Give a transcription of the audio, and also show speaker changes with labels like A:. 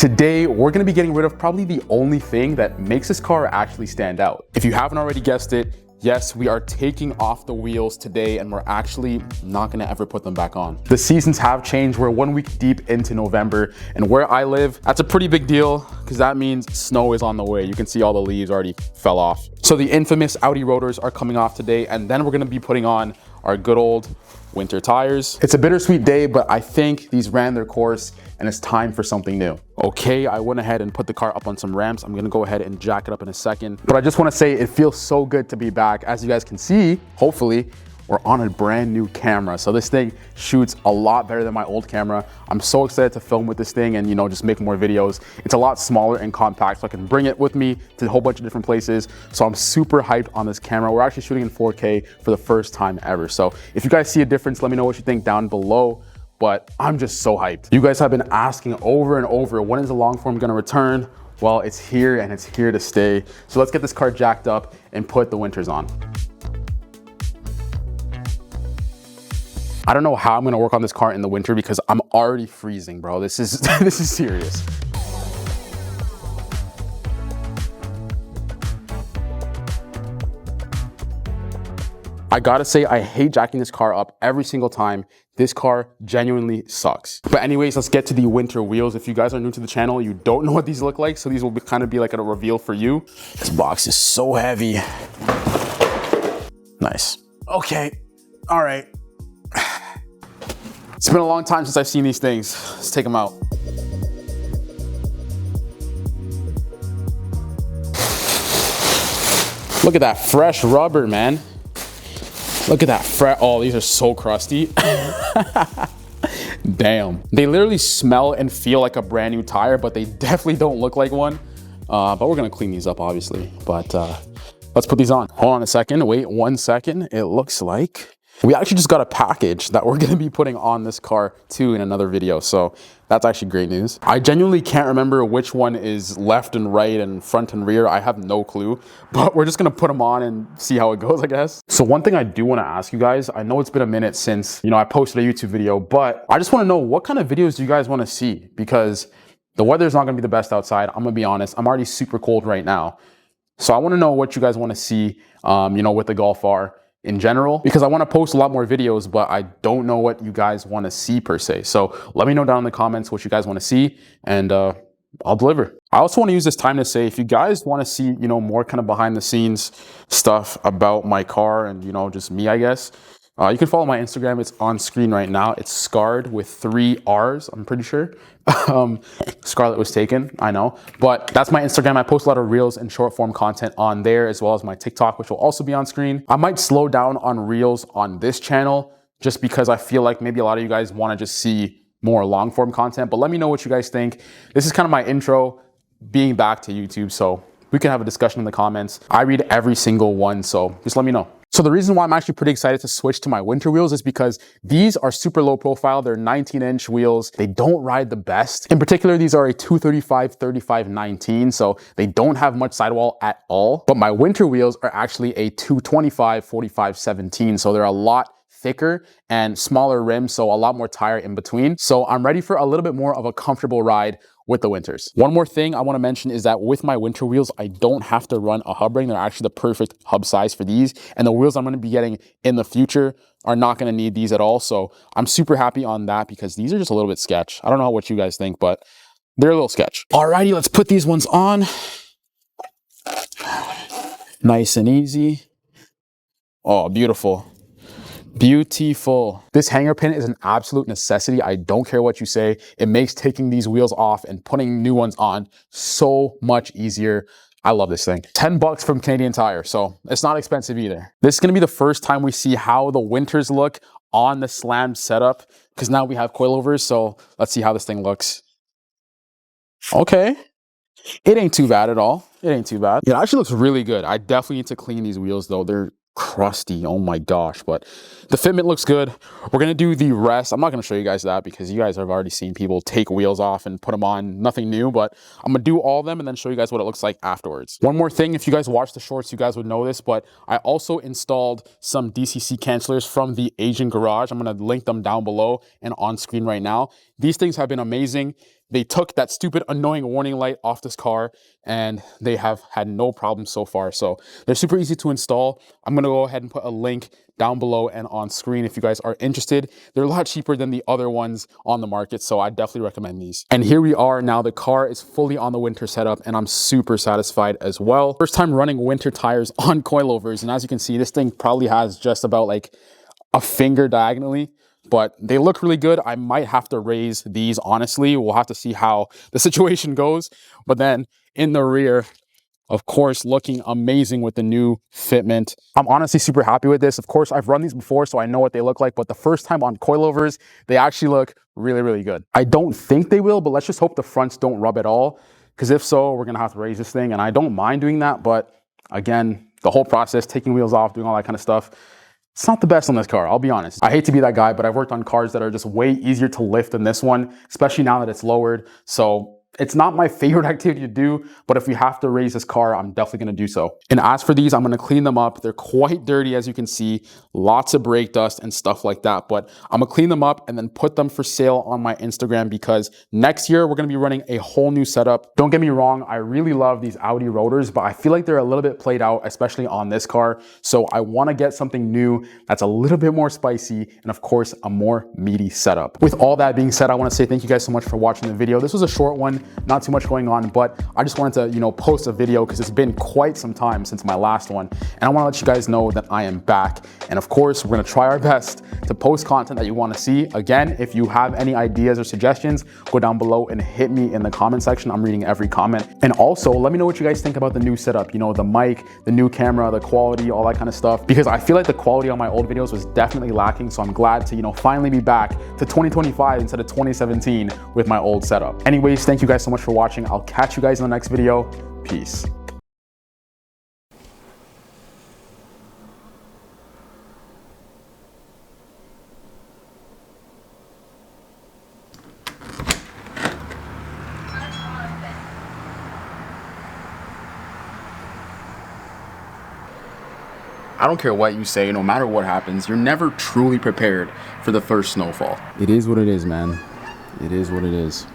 A: Today, we're gonna be getting rid of probably the only thing that makes this car actually stand out. If you haven't already guessed it, yes, we are taking off the wheels today and we're actually not gonna ever put them back on. The seasons have changed. We're 1 week deep into November, and where I live, that's a pretty big deal because that means snow is on the way. You can see all the leaves already fell off. So the infamous Audi rotors are coming off today, and then we're gonna be putting on our good old winter tires. It's a bittersweet day, but I think these ran their course and it's time for something new. Okay, I went ahead and put the car up on some ramps. I'm gonna go ahead and jack it up in a second. But I just wanna say it feels so good to be back. As you guys can see, hopefully, we're on a brand new camera. So this thing shoots a lot better than my old camera. I'm so excited to film with this thing and, you know, just make more videos. It's a lot smaller and compact, so I can bring it with me to a whole bunch of different places. So I'm super hyped on this camera. We're actually shooting in 4K for the first time ever. So if you guys see a difference, let me know what you think down below. But I'm just so hyped. You guys have been asking over and over, when is the long form gonna return? Well, it's here and it's here to stay. So let's get this car jacked up and put the winters on. I don't know how I'm gonna work on this car in the winter because I'm already freezing, bro. This is this is serious. I gotta say, I hate jacking this car up every single time. This car genuinely sucks. But anyways, let's get to the winter wheels. If you guys are new to the channel, you don't know what these look like, so these will kind of be like a reveal for you. This box is so heavy. Nice. Okay, all right. It's been a long time since I've seen these things. Let's take them out. Look at that fresh rubber, man. Look at that oh, these are so crusty. Damn. They literally smell and feel like a brand new tire, but they definitely don't look like one. But we're gonna clean these up, obviously. But let's put these on. Hold on a second, wait 1 second. It looks like we actually just got a package that we're gonna be putting on this car too in another video. So that's actually great news. I genuinely can't remember which one is left and right and front and rear. I have no clue, but we're just gonna put them on and see how it goes, I guess. So one thing I do wanna ask you guys, I know it's been a minute since, you know, I posted a YouTube video, but I just wanna know what kind of videos do you guys wanna see? Because the weather's not gonna be the best outside. I'm gonna be honest, I'm already super cold right now. So I wanna know what you guys wanna see, you know, with the Golf R in general, because I want to post a lot more videos, but I don't know what you guys want to see per se. So let me know down in the comments what you guys want to see, and I'll deliver. I also want to use this time to say, if you guys want to see, you know, more kind of behind the scenes stuff about my car and, you know, just me, I guess, you can follow my Instagram. It's on screen right now. It's Scarred with 3 R's, I'm pretty sure. Scarlet was taken, I know. But that's my Instagram. I post a lot of reels and short form content on there, as well as my TikTok, which will also be on screen. I might slow down on reels on this channel just because I feel like maybe a lot of you guys want to just see more long form content. But let me know what you guys think. This is kind of my intro being back to YouTube, so we can have a discussion in the comments. I read every single one, so just let me know. So the reason why I'm actually pretty excited to switch to my winter wheels is because these are super low profile. They're 19-inch wheels. They don't ride the best. In particular, these are a 235/35/19, so they don't have much sidewall at all. But my winter wheels are actually a 225/45/17, so they're a lot thicker and smaller rims, so a lot more tire in between. So I'm ready for a little bit more of a comfortable ride with the winters. One more thing I wanna mention is that with my winter wheels, I don't have to run a hub ring. They're actually the perfect hub size for these. And the wheels I'm gonna be getting in the future are not gonna need these at all. So I'm super happy on that because these are just a little bit sketch. I don't know what you guys think, but they're a little sketch. Alrighty, let's put these ones on. Nice and easy. Oh, beautiful. Beautiful. This hanger pin is an absolute necessity. I don't care what you say. It makes taking these wheels off and putting new ones on so much easier. I love this thing. 10 bucks from Canadian Tire, so it's not expensive either. This is gonna be the first time we see how the winters look on the slammed setup, because now we have coilovers, so let's see how this thing looks. Okay. It ain't too bad at all. It ain't too bad. It actually looks really good. I definitely need to clean these wheels though. They're crusty, oh my gosh, but the fitment looks good. We're gonna do the rest. I'm not gonna show you guys that because you guys have already seen people take wheels off and put them on, nothing new, but I'm gonna do all of them and then show you guys what it looks like afterwards. One more thing, if you guys watch the shorts, you guys would know this, but I also installed some DCC cancelers from the Asian garage. I'm gonna link them down below and on screen right now. These things have been amazing. They took that stupid annoying warning light off this car and they have had no problems so far. So they're super easy to install. I'm gonna go ahead and put a link down below and on screen if you guys are interested. They're a lot cheaper than the other ones on the market, so I definitely recommend these. And here we are now. The car is fully on the winter setup and I'm super satisfied as well. First time running winter tires on coilovers, and as you can see, this thing probably has just about like a finger diagonally, but they look really good. I might have to raise these, honestly. We'll have to see how the situation goes. But then in the rear, of course, looking amazing with the new fitment. I'm honestly super happy with this. Of course, I've run these before, so I know what they look like, but the first time on coilovers, they actually look really, really good. I don't think they will, but let's just hope the fronts don't rub at all, because if so, we're gonna have to raise this thing, and I don't mind doing that, but again, the whole process, taking wheels off, doing all that kind of stuff, it's not the best on this car, I'll be honest. I hate to be that guy, but I've worked on cars that are just way easier to lift than this one, especially now that it's lowered, so it's not my favorite activity to do, but if we have to raise this car, I'm definitely gonna do so. And as for these, I'm gonna clean them up. They're quite dirty, as you can see, lots of brake dust and stuff like that, but I'm gonna clean them up and then put them for sale on my Instagram, because next year we're gonna be running a whole new setup. Don't get me wrong, I really love these Audi rotors, but I feel like they're a little bit played out, especially on this car. So I wanna get something new that's a little bit more spicy and of course, a more meaty setup. With all that being said, I wanna say thank you guys so much for watching the video. This was a short one, not too much going on, but I just wanted to, post a video because it's been quite some time since my last one. And I want to let you guys know that I am back. And of course, we're going to try our best to post content that you want to see. Again, if you have any ideas or suggestions, go down below and hit me in the comment section. I'm reading every comment. And also, let me know what you guys think about the new setup, the mic, the new camera, the quality, all that kind of stuff, because I feel like the quality on my old videos was definitely lacking. So I'm glad to, finally be back to 2025 instead of 2017 with my old setup. Anyways, thank you guys so much for watching. I'll catch you guys in the next video. Peace. I don't care what you say, no matter what happens, you're never truly prepared for the first snowfall. It is what it is, man. It is what it is.